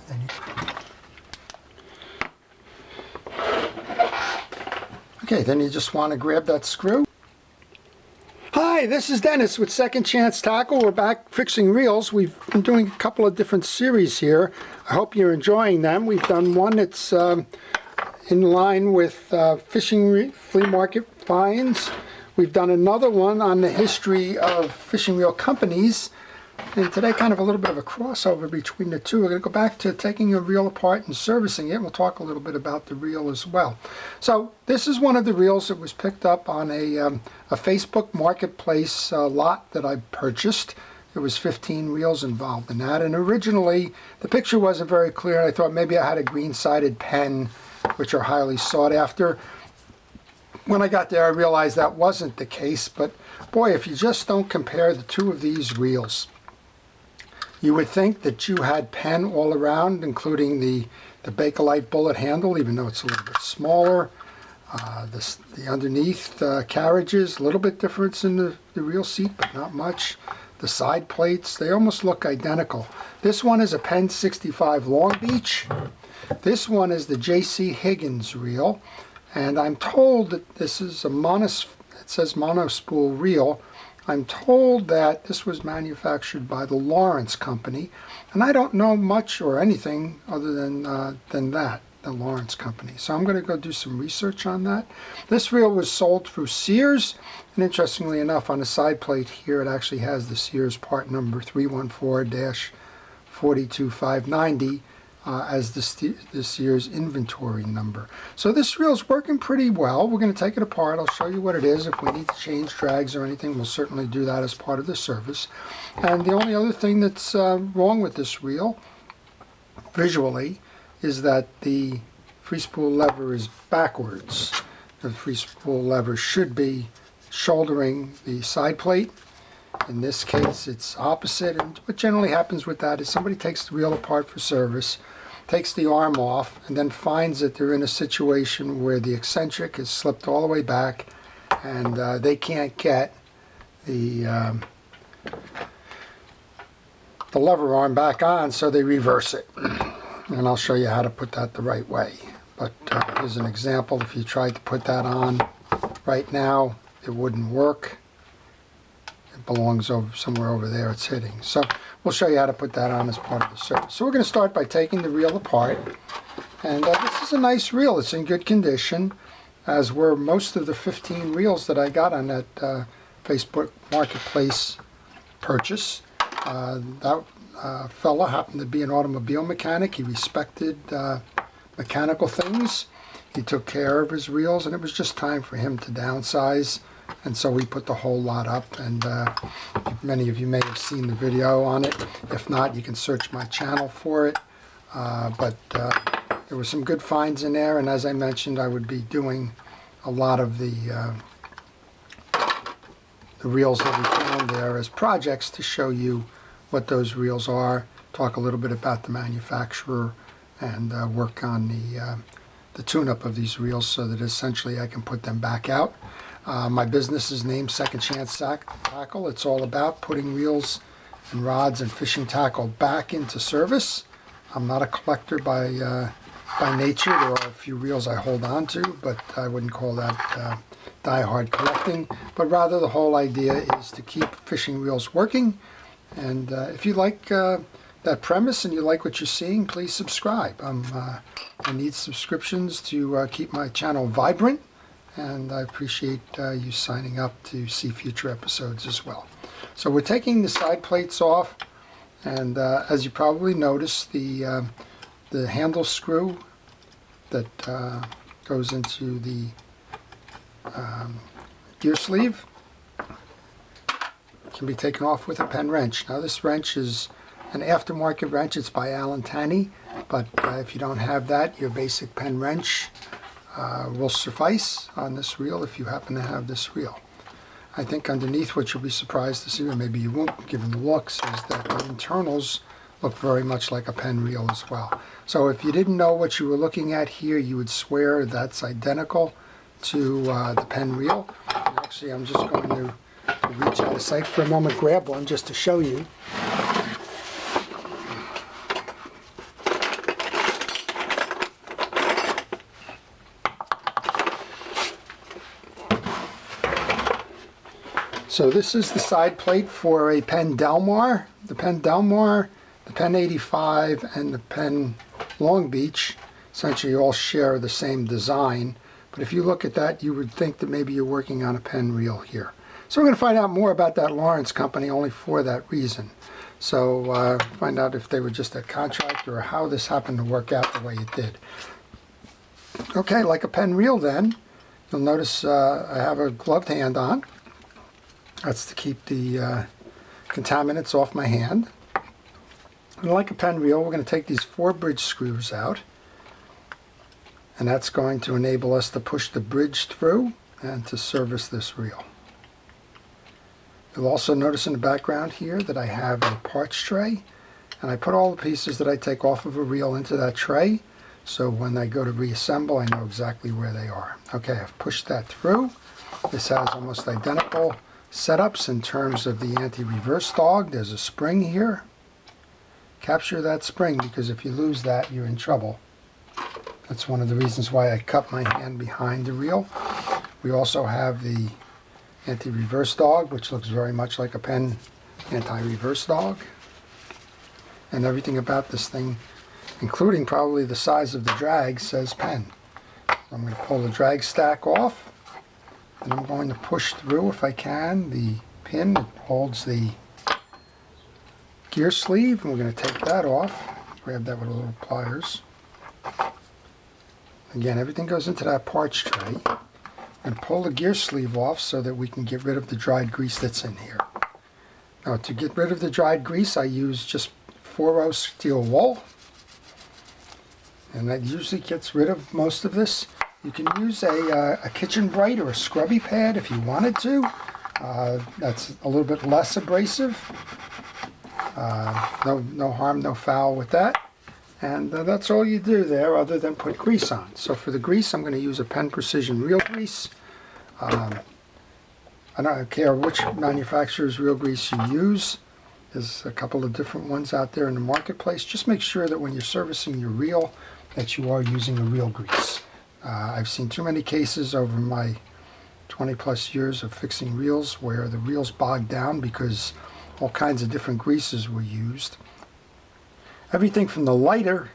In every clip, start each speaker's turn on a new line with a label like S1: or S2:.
S1: Then you... Okay, then you just want to grab that screw. Hi, this is Dennis with Second Chance Tackle. We're back fixing reels. We've been doing a couple of different series here. I hope you're enjoying them. We've done one that's in line with fishing flea market finds. We've done another one on the history of fishing reel companies. And today, kind of a little bit of a crossover between the two. We're going to go back to taking a reel apart and servicing it. We'll talk a little bit about the reel as well. So this is one of the reels that was picked up on a Facebook Marketplace lot that I purchased. There was 15 reels involved in that. And originally, the picture wasn't very clear. I thought maybe I had a green-sided pen, which are highly sought after. When I got there, I realized that wasn't the case. But boy, if you just don't compare the two of these reels, you would think that you had pen all around, including the Bakelite bullet handle, even though it's a little bit smaller. The underneath carriages, a little bit difference in the reel seat, but not much. The side plates, they almost look identical. This one is a Penn 65 Long Beach. This one is the JC Higgins reel. And I'm told that this is a it says Monospool reel. I'm told that this was manufactured by the Lawrence Company, and I don't know much or anything other than that, the Lawrence Company. So I'm going to go do some research on that. This reel was sold through Sears, and interestingly enough, on the side plate here, it actually has the Sears part number 314-42590 as the Sears inventory number. So this reel's working pretty well. We're going to take it apart. I'll show you what it is. If we need to change drags or anything, we'll certainly do that as part of the service. And the only other thing that's wrong with this reel, visually, is that the free spool lever is backwards. The free spool lever should be shouldering the side plate. In this case, it's opposite, and what generally happens with that is somebody takes the reel apart for service, takes the arm off, and then finds that they're in a situation where the eccentric is slipped all the way back, and they can't get the lever arm back on, so they reverse it. And I'll show you how to put that the right way. But here's an example. If you tried to put that on right now, it wouldn't work. It belongs somewhere over there it's hitting. So we'll show you how to put that on as part of the service. So we're going to start by taking the reel apart. And this is a nice reel. It's in good condition, as were most of the 15 reels that I got on that Facebook Marketplace purchase. That fella happened to be an automobile mechanic. He respected mechanical things. He took care of his reels, and it was just time for him to downsize. And so we put the whole lot up, and many of you may have seen the video on it. If not, you can search my channel for it. But there were some good finds in there, and as I mentioned, I would be doing a lot of the reels that we found there as projects to show you what those reels are, talk a little bit about the manufacturer, and work on the tune-up of these reels so that essentially I can put them back out. My business is named Second Chance Tackle. It's all about putting reels and rods and fishing tackle back into service. I'm not a collector by nature. There are a few reels I hold on to, but I wouldn't call that die-hard collecting. But rather, the whole idea is to keep fishing reels working. And if you like that premise and you like what you're seeing, please subscribe. I need subscriptions to keep my channel vibrant. And I appreciate you signing up to see future episodes as well. So we're taking the side plates off, and as you probably noticed, the handle screw that goes into the gear sleeve can be taken off with a pen wrench. Now this wrench is an aftermarket wrench. It's by Allen Tanny, but if you don't have that, your basic pen wrench will suffice on this reel if you happen to have this reel. I think underneath, what you'll be surprised to see, or maybe you won't given the looks, is that the internals look very much like a pen reel as well. So if you didn't know what you were looking at here, you would swear that's identical to the pen reel. And actually, I'm just going to reach out of sight for a moment, grab one just to show you. So this is the side plate for a Penn Delmar. The Penn Delmar, the Penn 85, and the Penn Long Beach essentially all share the same design. But if you look at that, you would think that maybe you're working on a Penn reel here. So we're going to find out more about that Lawrence company only for that reason. So find out if they were just a contractor or how this happened to work out the way it did. Okay, like a Penn reel then, you'll notice I have a gloved hand on. That's to keep the contaminants off my hand. And like a Penn reel, we're going to take these 4 bridge screws out. And that's going to enable us to push the bridge through and to service this reel. You'll also notice in the background here that I have a parts tray, and I put all the pieces that I take off of a reel into that tray, so when I go to reassemble I know exactly where they are. Okay, I've pushed that through. This has almost identical setups in terms of the anti-reverse dog. There's a spring here. Capture that spring, because if you lose that you're in trouble. That's one of the reasons why I cup my hand behind the reel. We also have the anti-reverse dog, which looks very much like a Penn anti-reverse dog. And everything about this thing, including probably the size of the drag, says Penn. I'm going to pull the drag stack off, and I'm going to push through, if I can, the pin that holds the gear sleeve, and we're going to take that off. Grab that with a little pliers. Again, everything goes into that parts tray. And pull the gear sleeve off so that we can get rid of the dried grease that's in here. Now, to get rid of the dried grease, I use just 4-0 steel wool, and that usually gets rid of most of this. You can use a kitchen bright or a scrubby pad if you wanted to. That's a little bit less abrasive. No harm, no foul with that. And that's all you do there other than put grease on. So for the grease, I'm going to use a Penn Precision reel grease. I don't care which manufacturer's reel grease you use. There's a couple of different ones out there in the marketplace. Just make sure that when you're servicing your reel that you are using a reel grease. I've seen too many cases over my 20 plus years of fixing reels where the reels bogged down because all kinds of different greases were used. Everything from the lighter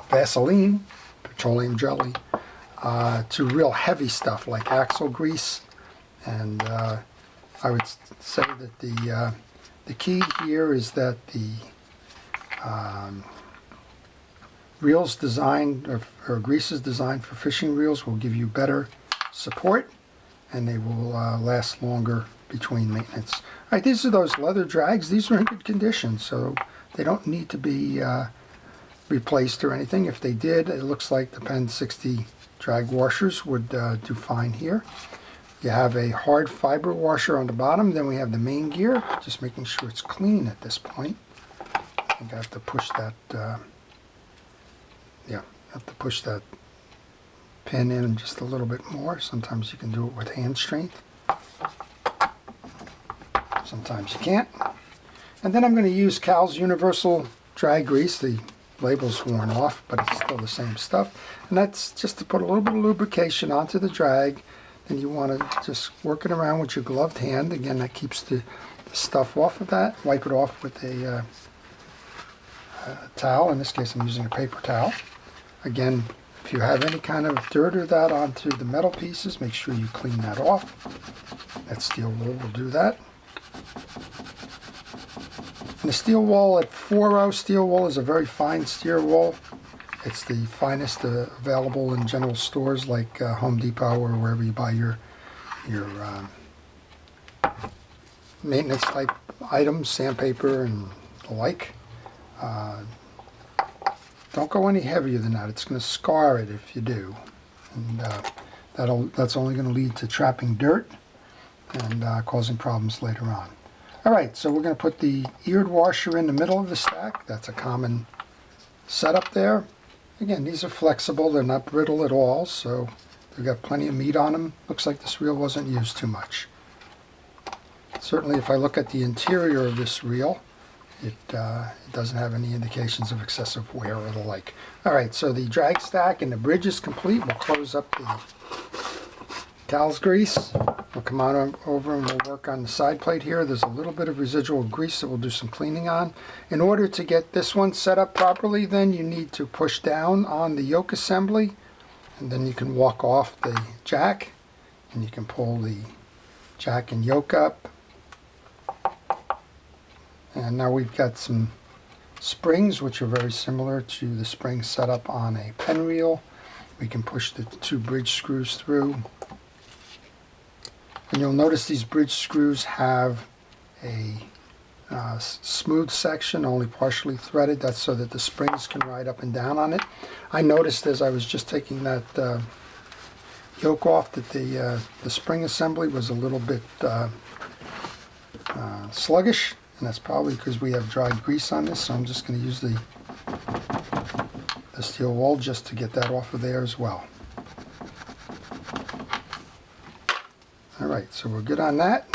S1: Vaseline, petroleum jelly, to real heavy stuff like axle grease. And I would say that the key here is that the reels designed, or greases designed for fishing reels will give you better support, and they will last longer between maintenance. All right, these are those leather drags. These are in good condition, so they don't need to be replaced or anything. If they did, it looks like the Penn 60 drag washers would do fine here. You have a hard fiber washer on the bottom. Then we have the main gear, just making sure it's clean at this point. I think I have to push that, push that pin in just a little bit more. Sometimes you can do it with hand strength. Sometimes you can't. And then I'm going to use Cal's Universal Drag Grease. The label's worn off, but it's still the same stuff. And that's just to put a little bit of lubrication onto the drag. And you want to just work it around with your gloved hand. Again, that keeps the stuff off of that. Wipe it off with a towel. In this case, I'm using a paper towel. Again, if you have any kind of dirt or that onto the metal pieces, make sure you clean that off. That steel wool will do that. And the steel wool at 4-0 steel wool is a very fine steel wool. It's the finest available in general stores like Home Depot or wherever you buy your maintenance type items, sandpaper and the like. Don't go any heavier than that. It's going to scar it if you do. And that's only going to lead to trapping dirt and causing problems later on. Alright, so we're going to put the eared washer in the middle of the stack. That's a common setup there. Again, these are flexible. They're not brittle at all, so they've got plenty of meat on them. Looks like this reel wasn't used too much. Certainly, if I look at the interior of this reel, it doesn't have any indications of excessive wear or the like. Alright, so the drag stack and the bridge is complete. We'll close up the Cal's grease. We'll come on over and we'll work on the side plate here. There's a little bit of residual grease that we'll do some cleaning on. In order to get this one set up properly, then you need to push down on the yoke assembly, and then you can walk off the jack, and you can pull the jack and yoke up. And now we've got some springs which are very similar to the springs set up on a pen reel. We can push the 2 bridge screws through. And you'll notice these bridge screws have a smooth section, only partially threaded. That's so that the springs can ride up and down on it. I noticed as I was just taking that yoke off that the spring assembly was a little bit sluggish, and that's probably because we have dried grease on this. So I'm just going to use the steel wool just to get that off of there as well. Alright, so we're good on that.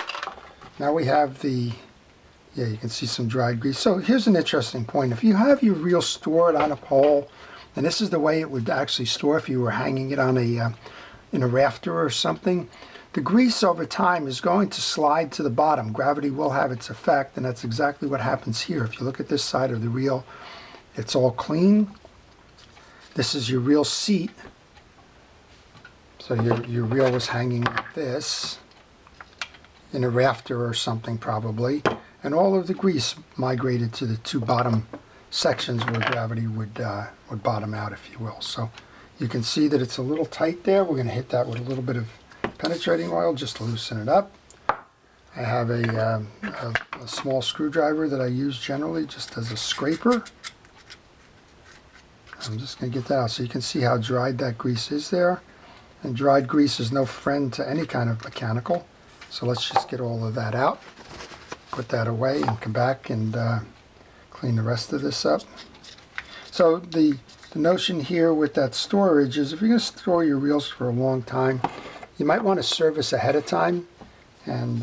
S1: Now we have the, you can see some dried grease. So here's an interesting point. If you have your reel stored on a pole, and this is the way it would actually store if you were hanging it on in a rafter or something, the grease over time is going to slide to the bottom. Gravity will have its effect, and that's exactly what happens here. If you look at this side of the reel, it's all clean. This is your reel seat. So your reel was hanging like this in a rafter or something probably, and all of the grease migrated to the 2 bottom sections where gravity would bottom out, if you will. So you can see that it's a little tight there. We're going to hit that with a little bit of penetrating oil just to loosen it up. I have a small screwdriver that I use generally just as a scraper. I'm just going to get that out so you can see how dried that grease is there. And dried grease is no friend to any kind of mechanical. So let's just get all of that out, put that away, and come back and clean the rest of this up. So the notion here with that storage is if you're going to store your reels for a long time, you might want to service ahead of time, and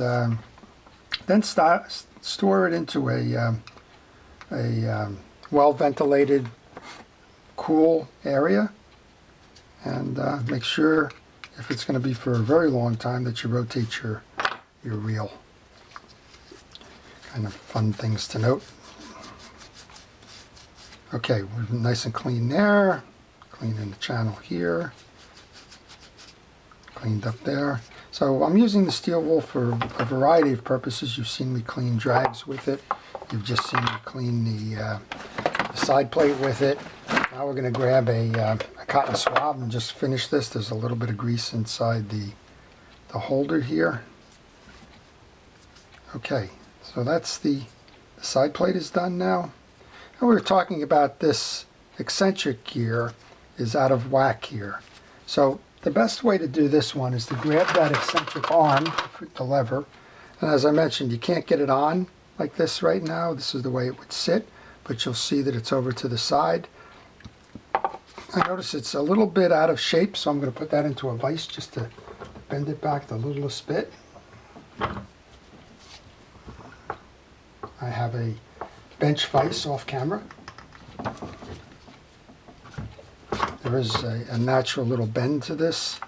S1: then store it into a well-ventilated, cool area. And make sure, if it's going to be for a very long time, that you rotate your reel. Kind of fun things to note. Okay, we're nice and clean there. Clean in the channel here. Cleaned up there. So I'm using the steel wool for a variety of purposes. You've seen me clean drags with it. You've just seen me clean the side plate with it. Now we're going to grab a cotton swab and just finish this. There's a little bit of grease inside the holder here. Okay, so that's the side plate is done now. And we were talking about this eccentric gear is out of whack here. So the best way to do this one is to grab that eccentric arm, the lever, and as I mentioned, you can't get it on like this right now. This is the way it would sit, but you'll see that it's over to the side. I notice it's a little bit out of shape, so I'm going to put that into a vise just to bend it back the littlest bit. I have a bench vise off camera. There is a natural little bend to this.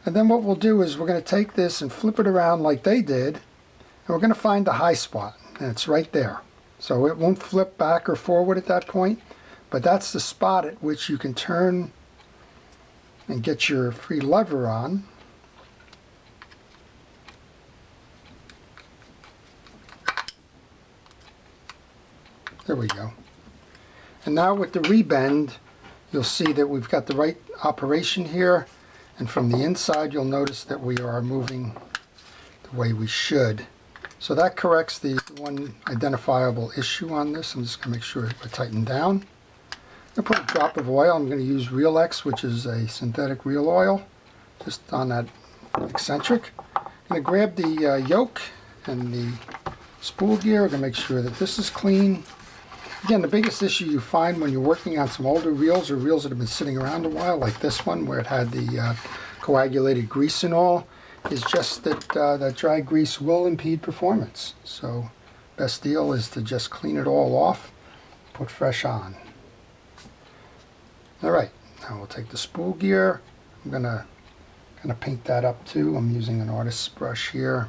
S1: And then what we'll do is we're going to take this and flip it around like they did, and we're going to find the high spot, and it's right there. So it won't flip back or forward at that point. But that's the spot at which you can turn and get your free lever on. There we go. And now with the rebend, you'll see that we've got the right operation here. And from the inside, you'll notice that we are moving the way we should. So that corrects the one identifiable issue on this. I'm just going to make sure we're tightened down. I'm going to put a drop of oil. I'm going to use Reel X, which is a synthetic reel oil, just on that eccentric. I'm going to grab the yoke and the spool gear. I'm going to make sure that this is clean. Again, the biggest issue you find when you're working on some older reels or reels that have been sitting around a while, like this one where it had the coagulated grease and all, is just that that dry grease will impede performance. So best deal is to just clean it all off, put fresh on. Alright, now we'll take the spool gear. I'm going to Gonna paint that up too. I'm using an artist's brush here.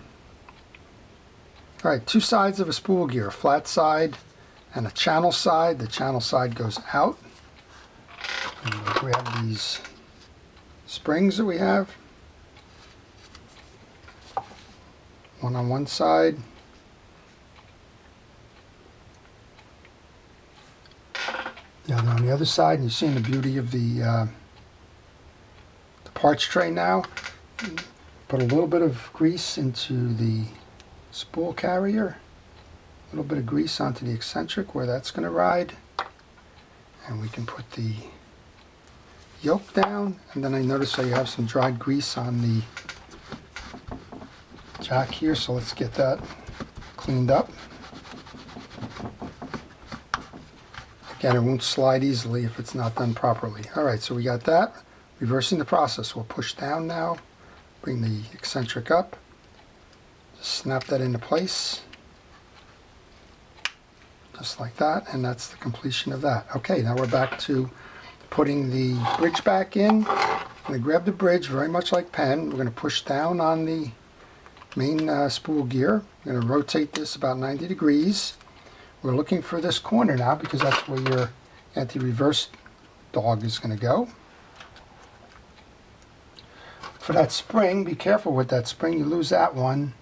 S1: All right, two sides of a spool gear, a flat side and a channel side. The channel side goes out. And we'll grab these springs that we have. One on one side. The other on the other side. And you're seeing the beauty of the parts tray now. Put a little bit of grease into the spool carrier. A little bit of grease onto the eccentric where that's going to ride. And we can put the yoke down. And then I notice that you have some dried grease on the jack here, so let's get that cleaned up. Again, it won't slide easily if it's not done properly. Alright, so we got that. Reversing the process. We'll push down now, bring the eccentric up, just snap that into place, just like that, and that's the completion of that. Okay, now we're back to putting the bridge back in. I'm going to grab the bridge very much like Penn. We're going to push down on the main spool gear. I'm going to rotate this about 90 degrees. We're looking for this corner now because that's where your anti-reverse dog is going to go. For that spring, be careful with that spring. You lose that one,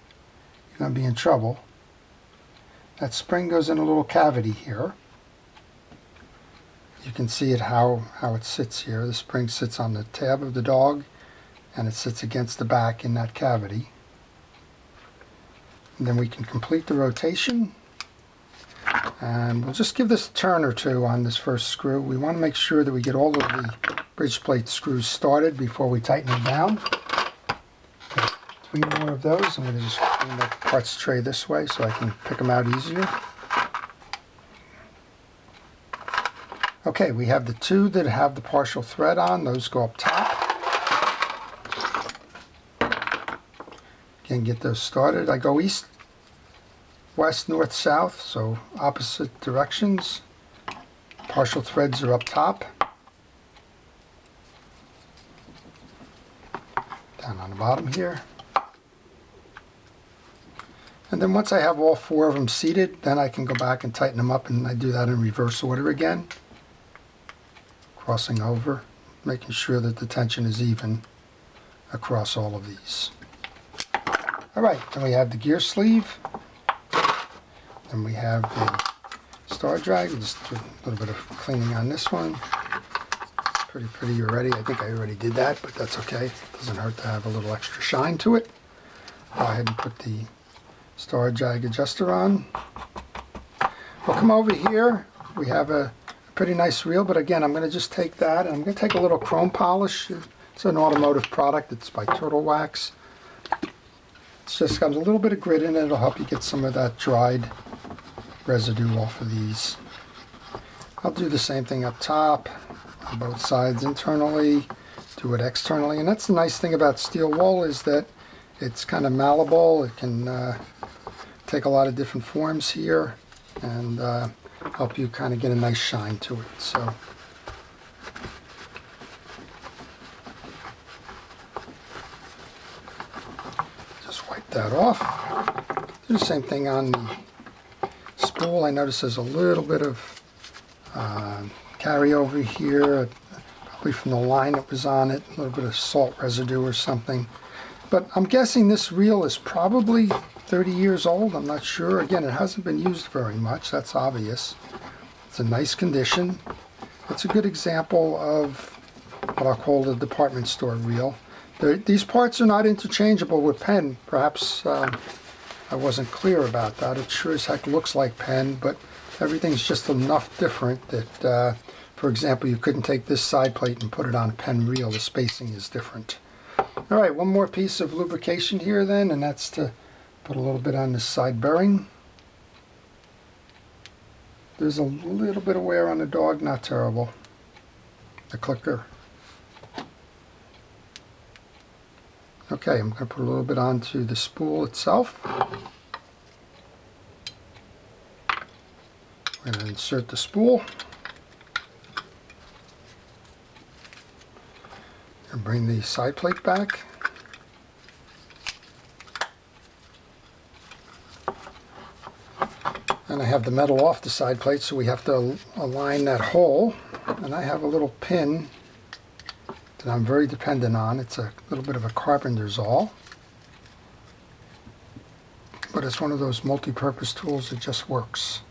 S1: you're going to be in trouble. That spring goes in a little cavity here. You can see it how it sits here. The spring sits on the tab of the dog and it sits against the back in that cavity. And then we can complete the rotation. And we'll just give this a turn or two on this first screw. We want to make sure that we get all of the bridge plate screws started before we tighten them down. Got 3 more of those. I'm going to just bring the parts tray this way so I can pick them out easier. Okay, we have the 2 that have the partial thread on. Those go up top. Again, get those started. I go east, west, north, south, so opposite directions. Partial threads are up top. Down on the bottom here. And then once I have all 4 of them seated, then I can go back and tighten them up, and I do that in reverse order again. Crossing over, making sure that the tension is even across all of these. Alright, then we have the gear sleeve. Then we have the star drag. Just do a little bit of cleaning on this one. It's pretty already. I think I already did that, but that's okay. It doesn't hurt to have a little extra shine to it. Go ahead and put the star drag adjuster on. We'll come over here. We have a pretty nice reel, but again, I'm going to just take that and I'm going to take a little chrome polish. It's an automotive product. It's by Turtle Wax. It just got a little bit of grit in it. It'll help you get some of that dried residue off of these. I'll do the same thing up top, on both sides internally, do it externally. And that's the nice thing about steel wool is that it's kind of malleable. It can take a lot of different forms here and help you kind of get a nice shine to it. So just wipe that off. Do the same thing on the spool. I notice there's a little bit of carryover here, probably from the line that was on it, a little bit of salt residue or something. But I'm guessing this reel is probably 30 years old. I'm not sure. Again, it hasn't been used very much. That's obvious. It's in nice condition. It's a good example of what I'll call the department store reel. These parts are not interchangeable with Penn. Perhaps I wasn't clear about that. It sure as heck looks like Penn, but everything's just enough different that, for example, you couldn't take this side plate and put it on a Penn reel. The spacing is different. All right, one more piece of lubrication here then, and that's to put a little bit on this side bearing. There's a little bit of wear on the dog, not terrible. The clicker. Okay, I'm going to put a little bit onto the spool itself. We're going to insert the spool. And bring the side plate back. then I have the metal off the side plate, so we have to align that hole. And I have a little pin that I'm very dependent on. It's a little bit of a carpenter's awl, but it's one of those multi-purpose tools that just works.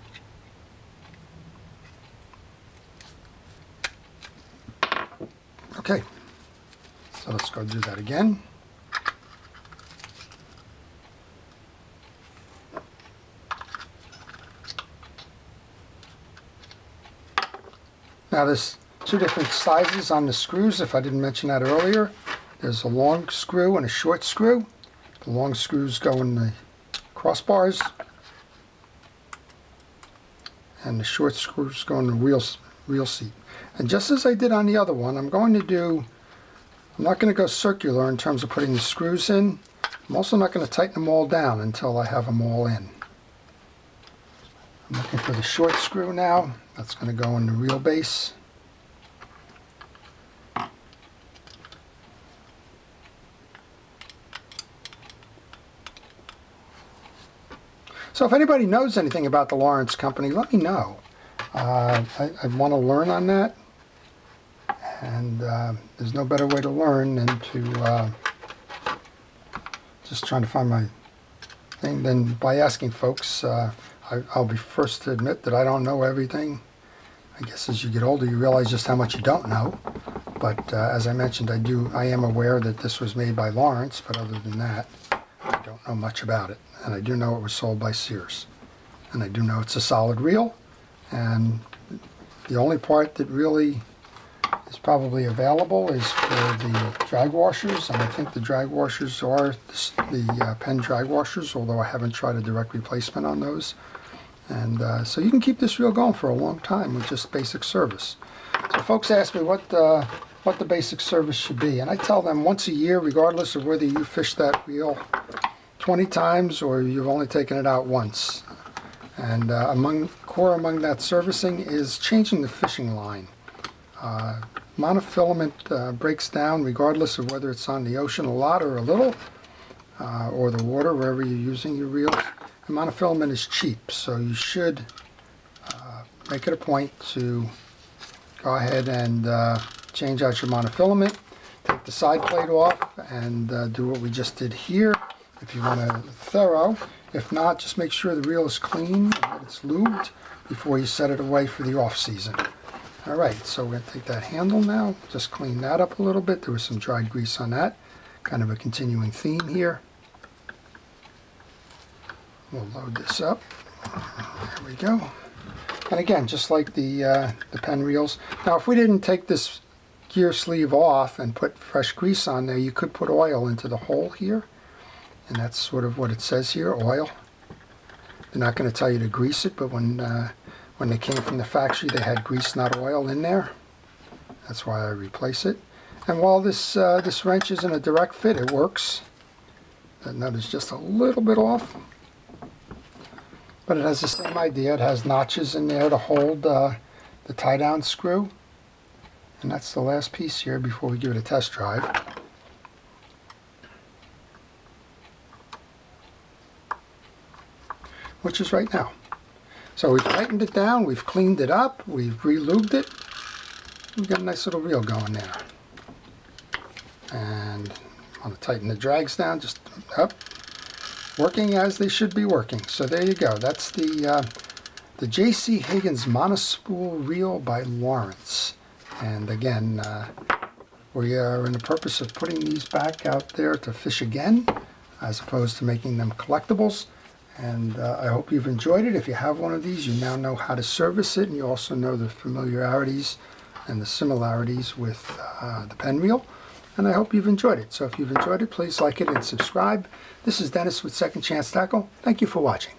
S1: Okay, so let's go do that again. Now there's two different sizes on the screws, if I didn't mention that earlier. There's a long screw and a short screw. The long screws go in the crossbars, and the short screws go in the wheel seat. And just as I did on the other one, I'm not going to go circular in terms of putting the screws in. I'm also not going to tighten them all down until I have them all in. I'm looking for the short screw now. That's going to go in the reel base. So if anybody knows anything about the Lawrence Company, let me know. I want to learn on that, and there's no better way to learn than to just trying to find my thing than by asking folks. I'll be first to admit that I don't know everything. I guess as you get older you realize just how much you don't know, but as I mentioned, I am aware that this was made by Lawrence, but other than that I don't know much about it. And I do know it was sold by Sears, and I do know it's a solid reel, and the only part that really is probably available is for the drag washers, and I think the drag washers are the Penn drag washers, although I haven't tried a direct replacement on those. And so you can keep this reel going for a long time with just basic service. So folks ask me what the basic service should be, and I tell them once a year, regardless of whether you fish that reel 20 times or you've only taken it out once. And among that servicing is changing the fishing line. Monofilament breaks down regardless of whether it's on the ocean a lot or a little, or the water, wherever you're using your reels. And monofilament is cheap, so you should make it a point to go ahead and change out your monofilament, take the side plate off, and do what we just did here if you want to thorough. If not, just make sure the reel is clean and that it's lubed before you set it away for the off season. Alright, so we're going to take that handle now, just clean that up a little bit. There was some dried grease on that, kind of a continuing theme here. We'll load this up. There we go. And again, just like the Penn reels. Now, if we didn't take this gear sleeve off and put fresh grease on there, you could put oil into the hole here. And that's sort of what it says here, oil. They're not going to tell you to grease it, but when they came from the factory, they had grease, not oil, in there. That's why I replace it. And while this wrench isn't a direct fit, it works. That nut is just a little bit off, but it has the same idea. It has notches in there to hold the tie-down screw. And that's the last piece here before we give it a test drive. Which is right now. So we've tightened it down, we've cleaned it up, we've re-lubed it. We've got a nice little reel going there. And I want to tighten the drags down, just up. Working as they should be working. So there you go. That's the JC Higgins Monospool reel by Lawrence. And again, we are in the purpose of putting these back out there to fish again, as opposed to making them collectibles. And I hope you've enjoyed it. If you have one of these, you now know how to service it, and you also know the familiarities and the similarities with the Penn reel. And I hope you've enjoyed it. So if you've enjoyed it, please like it and subscribe. This is Dennis with Second Chance Tackle. Thank you for watching.